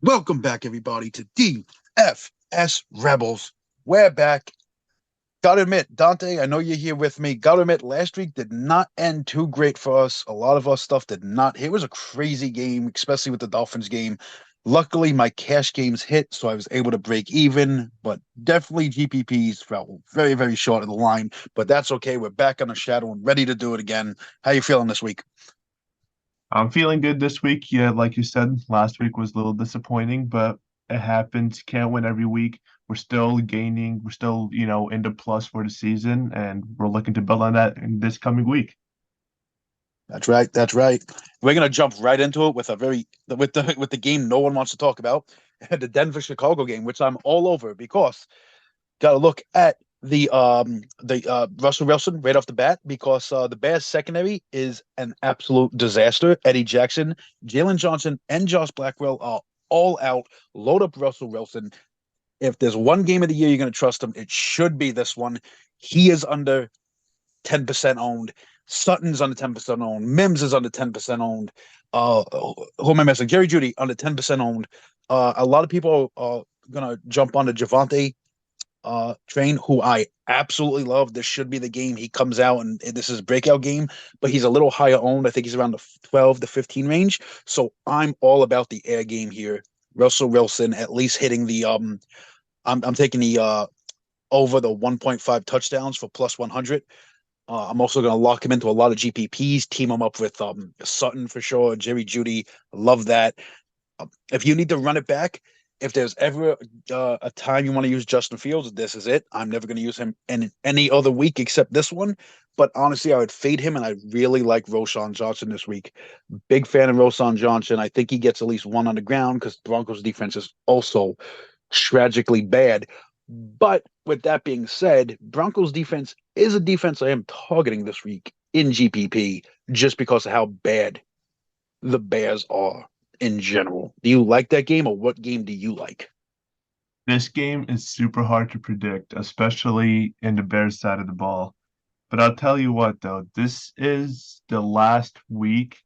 Welcome back, everybody, to DFS Rebels. We're back. Gotta admit, Dante, I know you're here with me. Gotta admit, last week did not end too great for us. A lot of our stuff did not. It was a crazy game, especially with the Dolphins game. Luckily, my cash games hit, so I was able to break even, but definitely GPPs fell very, very short of the line. But that's okay. We're back on the shadow and ready to do it again. How you feeling this week? I'm feeling good this week. Yeah, like you said, last week was a little disappointing, but it happens. Can't win every week. We're still gaining. We're still, in the plus for the season, and we're looking to build on that in this coming week. That's right. That's right. We're gonna jump right into it with the game no one wants to talk about, the Denver Chicago game, which I'm all over because got to look at the Russell Wilson right off the bat because the Bears secondary is an absolute disaster. Eddie Jackson, Jalen Johnson, and Josh Blackwell are all out. Load up Russell Wilson. If there's one game of the year you're going to trust him, it should be this one. He is under 10% owned. Sutton's under 10% owned. Mims is under 10% owned. Who am I missing? Jerry Judy under 10% owned. A lot of people are gonna jump on the Javante train, who I absolutely love. This should be the game he comes out and this is a breakout game, but he's a little higher owned. I think he's around the 12 to 15 range. So I'm all about the air game here. Russell Wilson at least hitting the. I'm taking the over the 1.5 touchdowns for plus 100. I'm also going to lock him into a lot of GPPs, team him up with Sutton for sure, Jerry Judy. Love that. If you need to run it back, if there's ever a time you want to use Justin Fields, this is it. I'm never going to use him in any other week except this one. But honestly, I would fade him, and I really like Roshan Johnson this week. Big fan of Roshan Johnson. I think he gets at least one on the ground because Broncos defense is also tragically bad. But with that being said, Broncos defense is a defense I am targeting this week in GPP just because of how bad the Bears are in general. Do you like that game, or what game do you like? This game is super hard to predict, especially in the Bears side of the ball. But I'll tell you what, though, this is the last week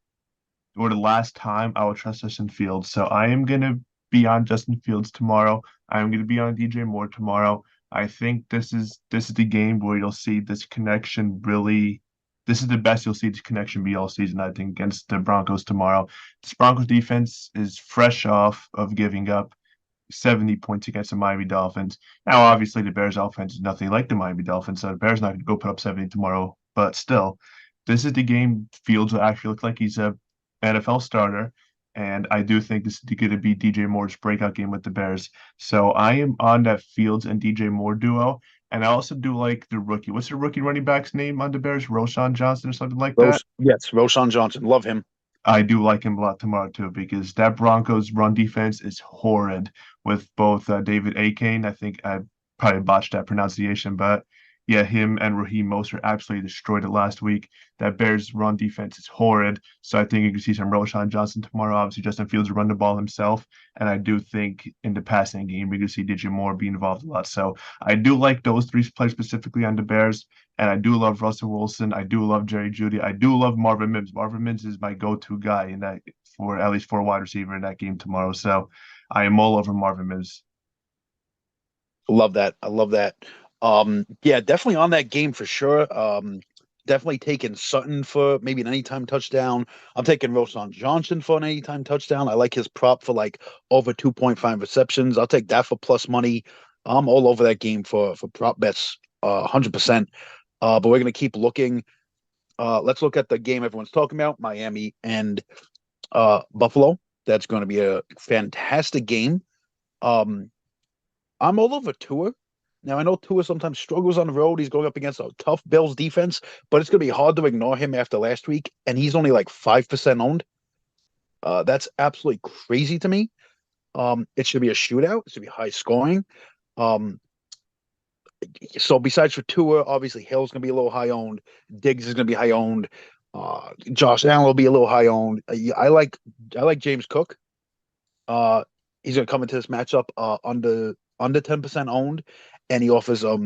or the last time I will trust Justin Fields. So I am gonna be on Justin Fields tomorrow. I'm gonna be on DJ Moore tomorrow. I think this is the game where you'll see this connection really. This is the best you'll see this connection be all season, I think, against the Broncos tomorrow. This Broncos defense is fresh off of giving up 70 points against the Miami Dolphins. Now, obviously, the Bears offense is nothing like the Miami Dolphins, so the Bears not going to go put up 70 tomorrow. But still, this is the game Fields will actually look like he's a NFL starter. And I do think this is going to be DJ Moore's breakout game with the Bears. So I am on that Fields and DJ Moore duo. And I also do like the rookie. What's the rookie running back's name on the Bears? Roshan Johnson or something like that? Yes, Roshan Johnson, love him. I do like him a lot tomorrow too because that Broncos run defense is horrid with both David Akane. I think I probably botched that pronunciation, but yeah, him and Raheem Mostert absolutely destroyed it last week. That Bears run defense is horrid, so I think you can see some Roshan Johnson tomorrow. Obviously, Justin Fields will run the ball himself, and I do think in the passing game we can see DJ Moore be involved a lot. So I do like those three players specifically on the Bears. And I do love Russell Wilson. I do love Jerry Judy. I do love Marvin Mims. Marvin Mims is my go-to guy in that for at least for a wide receiver in that game tomorrow. So I am all over Marvin Mims. Love that. I love that. Yeah, definitely on that game for sure. Definitely taking Sutton for maybe an anytime touchdown. I'm taking Roshan Johnson for an anytime touchdown. I like his prop for like over 2.5 receptions. I'll take that for plus money. I'm all over that game for prop bets, 100%. But we're gonna keep looking. Let's look at the game everyone's talking about, Miami and Buffalo. That's going to be a fantastic game. Um, I'm all over Tua. Now I know Tua sometimes struggles on the road. He's going up against a tough Bills defense, but it's going to be hard to ignore him after last week, and he's only like 5% owned. That's absolutely crazy to me. It should be a shootout. It should be high scoring. Um, so besides for Tua, obviously Hill's going to be a little high owned. Diggs is going to be high owned. Josh Allen will be a little high owned. I like James Cook. Uh, he's going to come into this matchup under 10% owned, and he offers a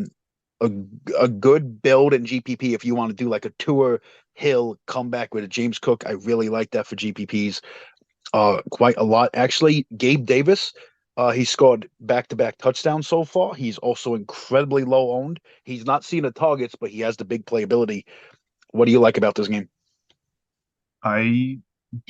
a good build in GPP if you want to do like a Tour Hill comeback with a James Cook. I really like that for GPPs. quite a lot actually. Gabe Davis, he scored back-to-back touchdowns so far. He's also incredibly low owned. He's not seeing the targets, but he has the big playability. What do you like about this game? I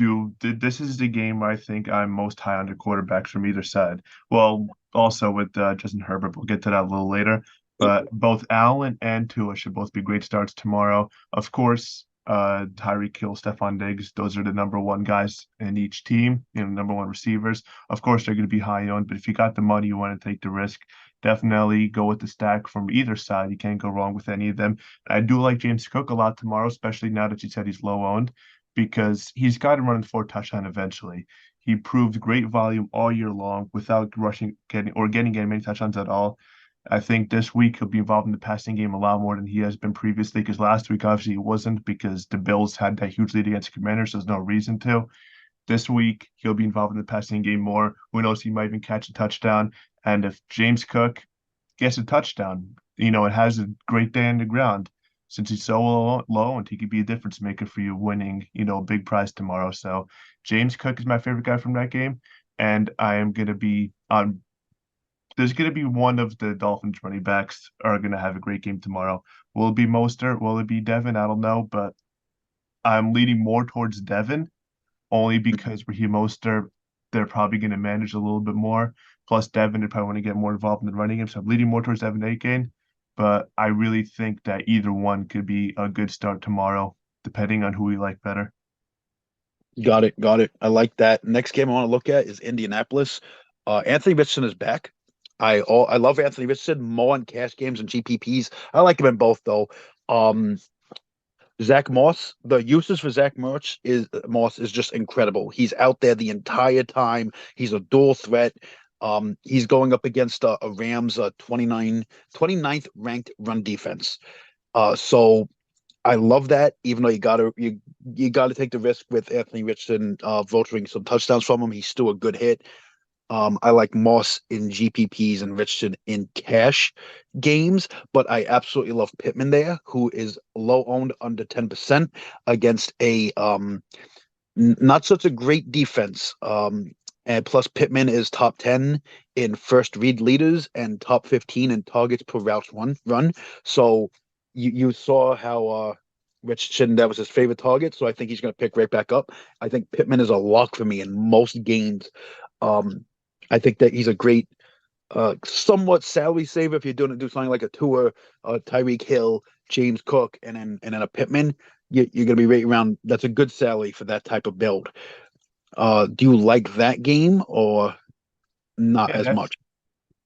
this is the game I think I'm most high on the quarterbacks from either side. Well, also with Justin Herbert, we'll get to that a little later. But both Allen and Tua should both be great starts tomorrow. Of course, Tyreek Hill, Stephon Diggs, those are the number one guys in each team, number one receivers. Of course, they're going to be high owned, but if you got the money, you want to take the risk. Definitely go with the stack from either side. You can't go wrong with any of them. I do like James Cook a lot tomorrow, especially now that you said he's low owned because he's got to run for a touchdown eventually. He proved great volume all year long without rushing getting many touchdowns at all. I think this week he'll be involved in the passing game a lot more than he has been previously. Because last week obviously he wasn't because the Bills had that huge lead against the Commanders. So there's no reason to. This week he'll be involved in the passing game more. Who knows? He might even catch a touchdown. And if James Cook gets a touchdown, it has a great day on the ground. Since he's so low and he could be a difference maker for you winning, a big prize tomorrow. So James Cook is my favorite guy from that game. And I am going to be on. There's going to be one of the Dolphins running backs are going to have a great game tomorrow. Will it be Mostert? Will it be Devin? I don't know, but I'm leaning more towards Devin only because Raheem Mostert, they're probably going to manage a little bit more. Plus, Devin, they probably want to get more involved in the running game. So I'm leaning more towards Devin Achane. But I really think that either one could be a good start tomorrow, depending on who we like better. Got it, got it. I like that. Next game I want to look at is Indianapolis. Anthony Richardson is back. I love Anthony Richardson more in cash games and GPPs. I like him in both though. Um, Zach Moss, the uses for Moss is just incredible. He's out there the entire time. He's a dual threat. He's going up against a Rams 29th ranked run defense. So I love that. Even though you gotta take the risk with Anthony Richardson vulturing some touchdowns from him. He's still a good hit. I like Moss in GPPs and Richardson in cash games, but I absolutely love Pittman there, who is low owned under 10% against a not such a great defense. And plus Pittman is top 10 in first read leaders and top 15 in targets per route run. So you saw how Richardson, that was his favorite target, so I think he's going to pick right back up. I think Pittman is a lock for me in most games. Um, I think that he's a great, somewhat salary saver if you're doing do something like a tour, Tyreek Hill, James Cook, and then a Pittman. You're going to be right around. That's a good salary for that type of build. Do you like that game or not Yeah, as that's much?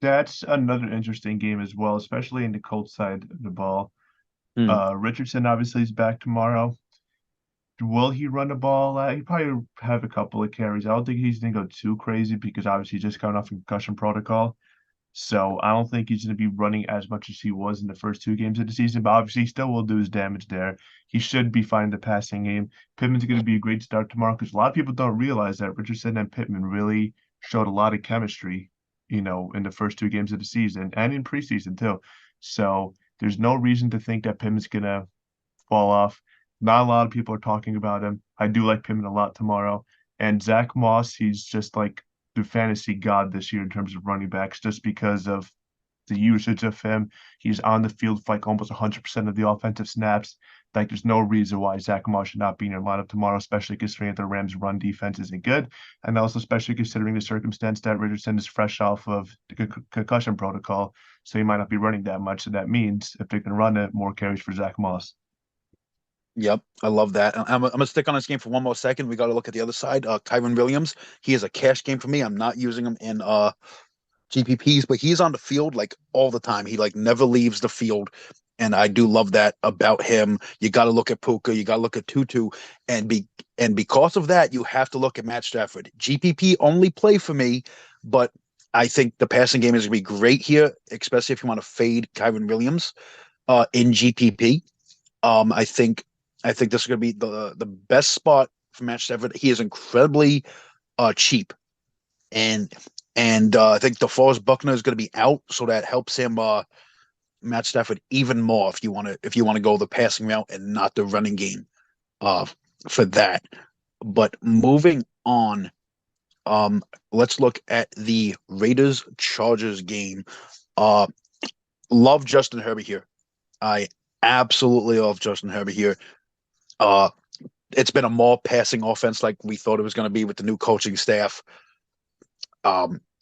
that's another interesting game as well, especially in the Colts side of the ball. Hmm. Richardson obviously is back tomorrow. Will he run the ball? He probably have a couple of carries. I don't think he's gonna go too crazy because obviously he's just coming off a concussion protocol. So I don't think he's gonna be running as much as he was in the first two games of the season. But obviously he still will do his damage there. He should be fine in the passing game. Pittman's gonna be a great start tomorrow because a lot of people don't realize that Richardson and Pittman really showed a lot of chemistry, in the first two games of the season and in preseason too. So there's no reason to think that Pittman's gonna fall off. Not a lot of people are talking about him. I do like Pittman a lot tomorrow. And Zach Moss, he's just like the fantasy god this year in terms of running backs, just because of the usage of him. He's on the field for like almost 100% of the offensive snaps. Like, there's no reason why Zach Moss should not be in your lineup tomorrow, especially considering that the Rams' run defense isn't good. And also, especially considering the circumstance that Richardson is fresh off of the concussion protocol. So he might not be running that much. So that means if they can run it, more carries for Zach Moss. Yep, I love that. I'm gonna stick on this game for one more second. We got to look at the other side. Kyron Williams, he is a cash game for me. I'm not using him in GPPs, but he's on the field like all the time. He like never leaves the field. And I do love that about him. You got to look at Puka, you got to look at Tutu, and because of that, you have to look at Matt Stafford. GPP only play for me, but I think the passing game is gonna be great here, especially if you want to fade Kyron Williams in GPP. Um, I think I think this is gonna be the best spot for Matt Stafford. He is incredibly cheap, and I think DeForest Buckner is going to be out, so that helps him Matt Stafford even more if you want to go the passing route and not the running game uh for that. But moving on, Let's look at the Raiders Chargers game. Uh, love Justin Herbert here. I absolutely love Justin Herbert here. Uh, it's been a more passing offense like we thought it was going to be with the new coaching staff.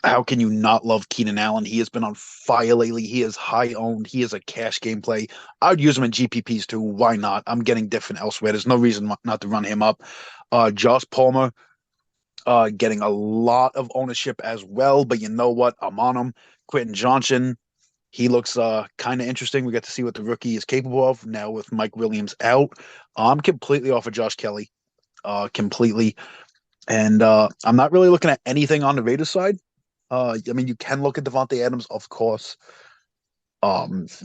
How can you not love Keenan Allen? He has been on fire lately. He is high owned. He is a cash game play. I would use him in GPPs too. Why not? I'm getting different elsewhere. There's no reason not to run him up. Josh Palmer, getting a lot of ownership as well. But you know what? I'm on him. Quentin Johnson, he looks kind of interesting. We get to see what the rookie is capable of now with Mike Williams out. I'm completely off of Josh Kelly, completely. And I'm not really looking at anything on the Raiders side. I mean, you can look at Devontae Adams, of course.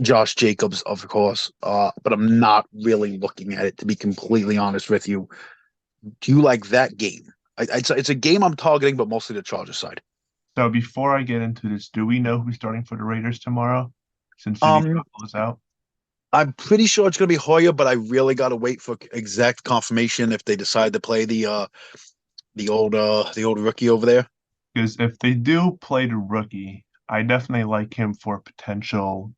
Josh Jacobs, of course. But I'm not really looking at it, to be completely honest with you. Do you like that game? It's a game I'm targeting, but mostly the Chargers side. So before I get into this, do we know who's starting for the Raiders tomorrow? Since Jimmy Um, Garoppolo is out. I'm pretty sure it's going to be Hoyer, but I really got to wait for exact confirmation if they decide to play the old rookie over there. Because if they do play the rookie, I definitely like him for potential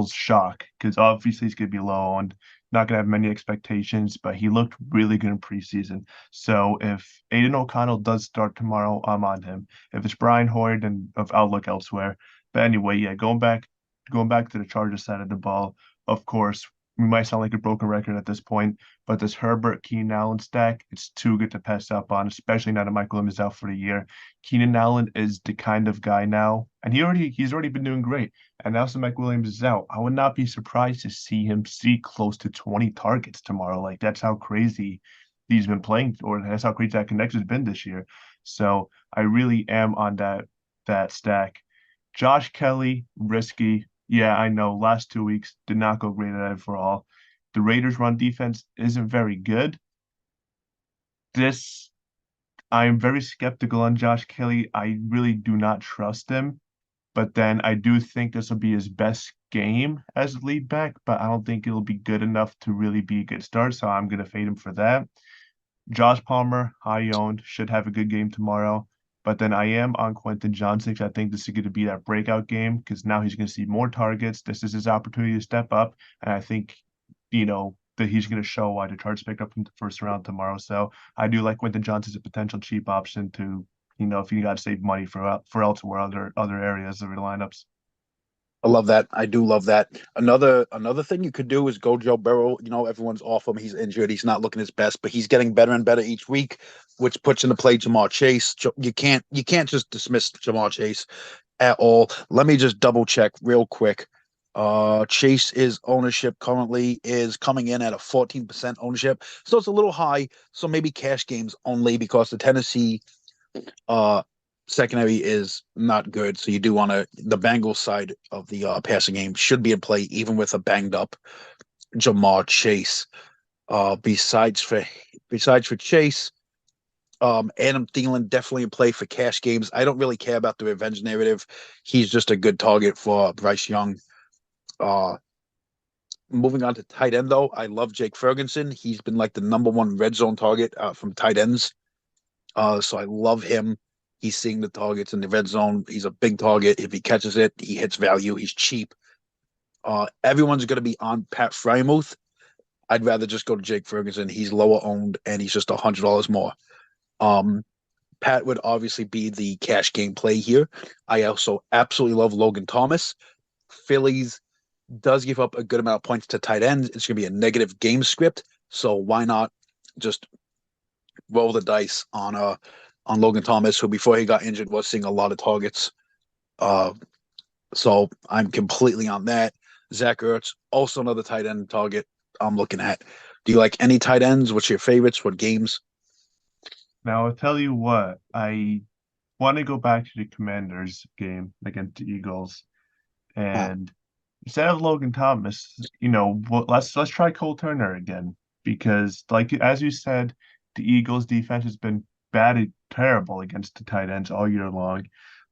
shock. Because obviously he's gonna be low and not gonna have many expectations, but he looked really good in preseason. So if Aiden O'Connell does start tomorrow, I'm on him. If it's Brian Hoyer, then I'll look elsewhere. But anyway, yeah, going back to the Chargers side of the ball, of course, we might sound like a broken record at this point, but this Herbert Keenan Allen stack, it's too good to pass up on, especially now that Michael Williams is out for the year. Keenan Allen is the kind of guy now, and he's already been doing great. And now since Mike Williams is out, I would not be surprised to see him see close to 20 targets tomorrow. Like that's how crazy he's been playing, or that's how crazy that connection's been this year. So I really am on that stack. Josh Kelly, risky. Yeah, I know. Last 2 weeks did not go great at it for all. The Raiders' run defense isn't very good. This I'm very skeptical on Josh Kelly. I really do not trust him. But then I do think this will be his best game as lead back, but I don't think it'll be good enough to really be a good start. So I'm gonna fade him for that. Josh Palmer, high owned, should have a good game tomorrow. But then I am on Quentin Johnson 'cause I think this is going to be that breakout game because now he's going to see more targets. This is his opportunity to step up. And I think, that he's going to show why the Chargers picked up in the first round tomorrow. So I do like Quentin Johnson as a potential cheap option to, if you got to save money for elsewhere, other areas of your lineups. I love that. I do love that. Another thing you could do is go Joe Burrow. You know, everyone's off him. He's injured. He's not looking his best, but he's getting better and better each week, which puts into play Jamar Chase. You can't just dismiss Jamar Chase at all. Let me just double check real quick. Chase's ownership currently is coming in at a 14% ownership. So it's a little high. So maybe cash games only because the Tennessee uh secondary is not good. So you do want to the Bengals side of the passing game should be in play even with a banged up Jamar Chase. Besides for Chase, Adam Thielen definitely in play for cash games. I don't really care about the revenge narrative. He's just a good target for Bryce Young. Uh, moving on to tight end though, I love Jake Ferguson. He's been like the number one red zone target from tight ends. So I love him. He's seeing the targets in the red zone. He's a big target. If he catches it, he hits value. He's cheap. Everyone's going to be on Pat Frymuth. I'd rather just go to Jake Ferguson. He's lower owned and he's just $100 more. Um, Pat would obviously be the cash game play here. I also absolutely love Logan Thomas. Phillies does give up a good amount of points to tight ends. It's going to be a negative game script. So why not just roll the dice on Logan Thomas, who before he got injured was seeing a lot of targets. Uh, so I'm completely on that. Zach Ertz, also another tight end target I'm looking at. Do you like any tight ends? What's your favorites? What games? Now I'll tell you what, I want to go back to the Commanders game against the Eagles. Uh, And instead of Logan Thomas, let's try Cole Turner again because, like as you said, the Eagles' defense has been terrible against the tight ends all year long.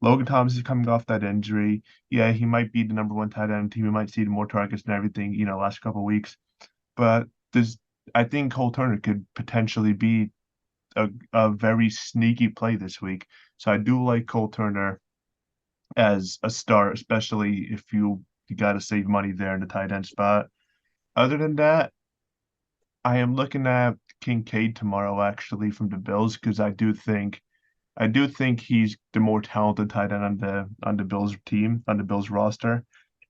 Logan Thomas is coming off that injury. Yeah, he might be the number one tight end team. We might see more targets and everything, last couple of weeks. But I think Cole Turner could potentially be a very sneaky play this week. So I do like Cole Turner as a start, especially if you got to save money there in the tight end spot. Other than that, I am looking at Kincaid tomorrow actually from the Bills because I do think he's the more talented tight end on the Bills team, on the Bills roster.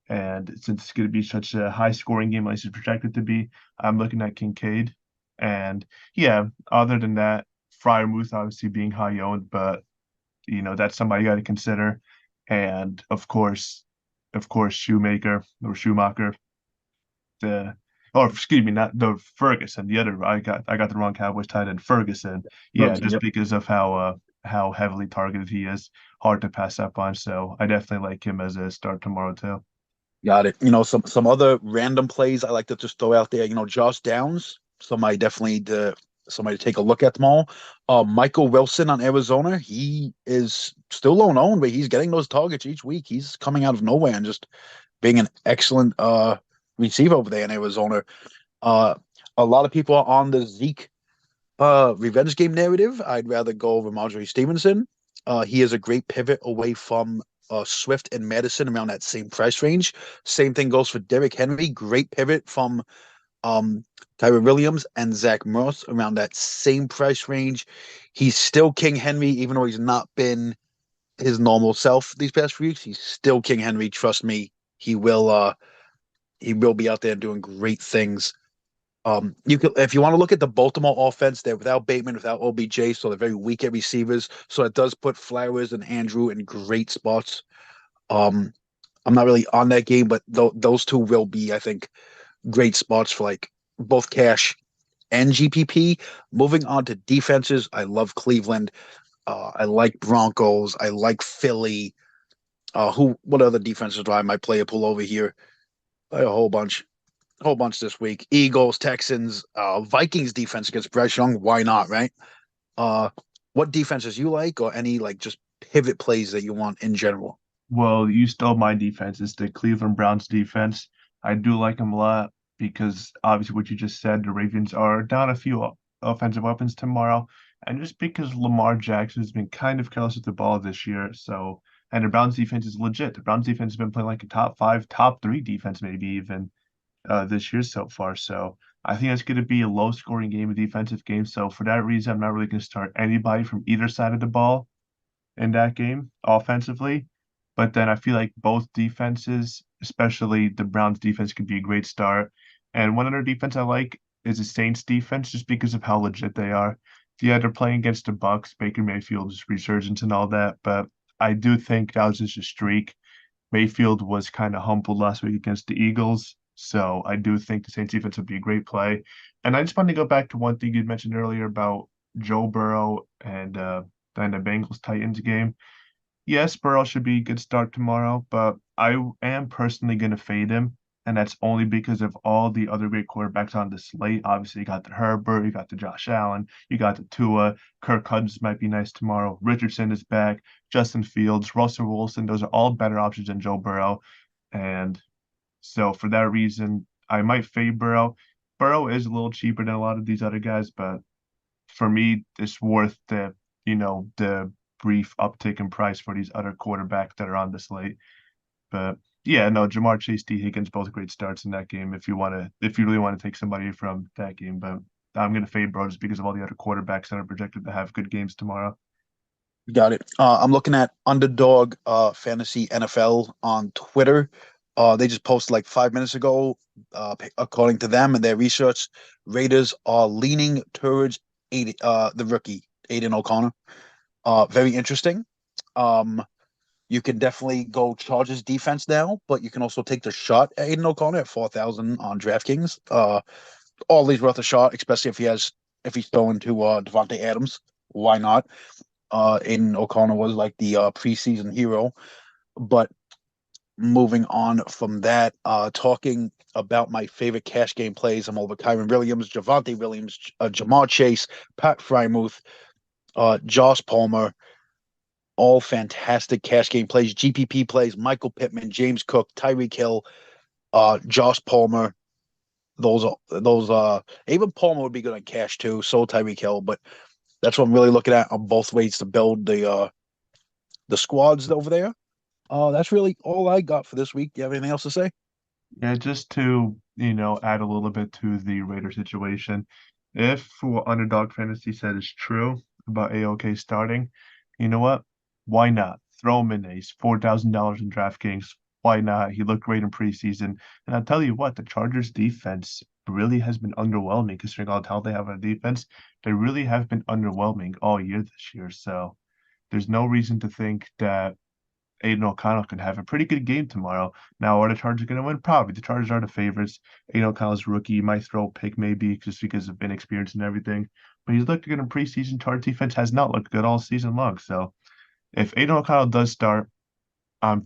And since it's going to be such a high scoring game like it's projected to be, I'm looking at Kincaid. And yeah, other than that, Fryermuth obviously being high owned, but that's somebody you got to consider. And of course, Schumacher, the or excuse me, not the Ferguson, the other I got the wrong Cowboys tight end, Ferguson. Yeah, Ferguson, just yep. because of how heavily targeted he is, hard to pass up on. So I definitely like him as a start tomorrow too. Got it. Some other random plays I like to just throw out there. Josh Downs, somebody to take a look at them all. Michael Wilson on Arizona, he is still low owned, but he's getting those targets each week. He's coming out of nowhere and just being an excellent receiver over there in Arizona. Uh, a lot of people are on the Zeke revenge game narrative. I'd rather go over Marjorie Stevenson. He is a great pivot away from Swift and Madison around that same price range. Same thing goes for Derrick Henry. Great pivot from um, Tyron Williams and Zach Moss around that same price range. He's still King Henry, even though he's not been his normal self these past few weeks. He's still King Henry. Trust me, he will. He will be out there doing great things. You could, if you want to look at the Baltimore offense, they're without Bateman, without OBJ, so they're very weak at receivers. So it does put Flowers and Andrew in great spots. Um, I'm not really on that game, but those two will be, I think, great spots for like both cash and GPP. Moving on to defenses, I love Cleveland. I like Broncos. I like Philly. What other defenses do I might play a pull over here? A whole bunch this week. Eagles, Texans, Vikings defense against Bryce Young. Why not, right? Uh, what defenses you like, or any like just pivot plays that you want in general? Well, you stole my defense. It's the Cleveland Browns defense. I do like them a lot because obviously what you just said, the Ravens are down a few offensive weapons tomorrow, and just because Lamar Jackson has been kind of careless with the ball this year, and the Browns defense is legit. The Browns defense has been playing like a top five, top three defense, maybe even this year so far. So I think it's going to be a low scoring game, a defensive game. So for that reason, I'm not really going to start anybody from either side of the ball in that game offensively. But then I feel like both defenses, especially the Browns defense, could be a great start. And one other defense I like is the Saints defense, just because of how legit they are. Yeah, they're playing against the Bucks, Baker Mayfield's resurgence and all that, but I do think that was just a streak. Mayfield was kind of humbled last week against the Eagles, so I do think the Saints defense would be a great play. And I just want to go back to one thing you mentioned earlier about Joe Burrow and then the Bengals Titans game. Yes, Burrow should be a good start tomorrow, but I am personally going to fade him. And that's only because of all the other great quarterbacks on the slate. Obviously, you got the Herbert, you got the Josh Allen, you got the Tua. Kirk Cousins might be nice tomorrow. Richardson is back. Justin Fields, Russell Wilson. Those are all better options than Joe Burrow. And so for that reason, I might fade Burrow. Burrow is a little cheaper than a lot of these other guys, but for me, it's worth the brief uptick in price for these other quarterbacks that are on the slate. But yeah, no, Jamar Chase, D Higgins, both great starts in that game. If you really want to take somebody from that game, but I'm gonna fade Bro just because of all the other quarterbacks that are projected to have good games tomorrow. Got it. I'm looking at Underdog Fantasy NFL on Twitter. They just posted like 5 minutes ago. According to them and their research, Raiders are leaning towards the rookie Aiden O'Connor. Very interesting. Um, you can definitely go Chargers defense now, but you can also take the shot at Aiden O'Connor at 4,000 on DraftKings. All these worth a shot, especially if he's throwing to Devontae Adams. Why not? Aiden O'Connor was like the preseason hero. But moving on from that, talking about my favorite cash game plays, I'm over Kyron Williams, Javante Williams, Jamar Chase, Pat Frymuth, Josh Palmer, all fantastic cash game plays, GPP plays, Michael Pittman, James Cook, Tyreek Hill, Josh Palmer. Those even Palmer would be good on cash too. So Tyreek Hill, but That's what I'm really looking at on both ways to build the squads over there. That's really all I got for this week. Do you have anything else to say? Yeah, just to, add a little bit to the Raider situation. If what Underdog Fantasy said is true about AOK starting, you know what? Why not? Throw him in. He's $4,000 in DraftKings. Why not? He looked great in preseason. And I'll tell you what, the Chargers defense really has been underwhelming considering all the talent they have on defense. They really have been underwhelming all year this year. So there's no reason to think that Aiden O'Connell can have a pretty good game tomorrow. Now, are the Chargers going to win? Probably. The Chargers are the favorites. Aiden O'Connell's rookie. He might throw a pick maybe just because of inexperience and everything. But he's looked good in preseason. Chargers defense has not looked good all season long. So if Aiden O'Connell does start, I'm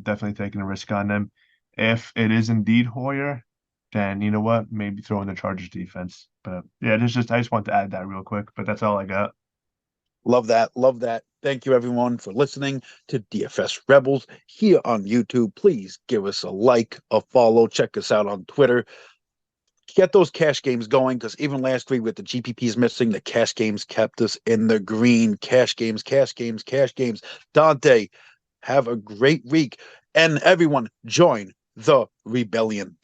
definitely taking a risk on them. If it is indeed Hoyer, then you know what? Maybe throw in the Chargers defense. But yeah, I just want to add that real quick. But that's all I got. Love that. Love that. Thank you, everyone, for listening to DFS Rebels here on YouTube. Please give us a like, a follow. Check us out on Twitter. Get those cash games going because even last week with the GPPs missing, the cash games kept us in the green. Cash games, cash games, cash games. Dante, have a great week. And everyone, join the rebellion.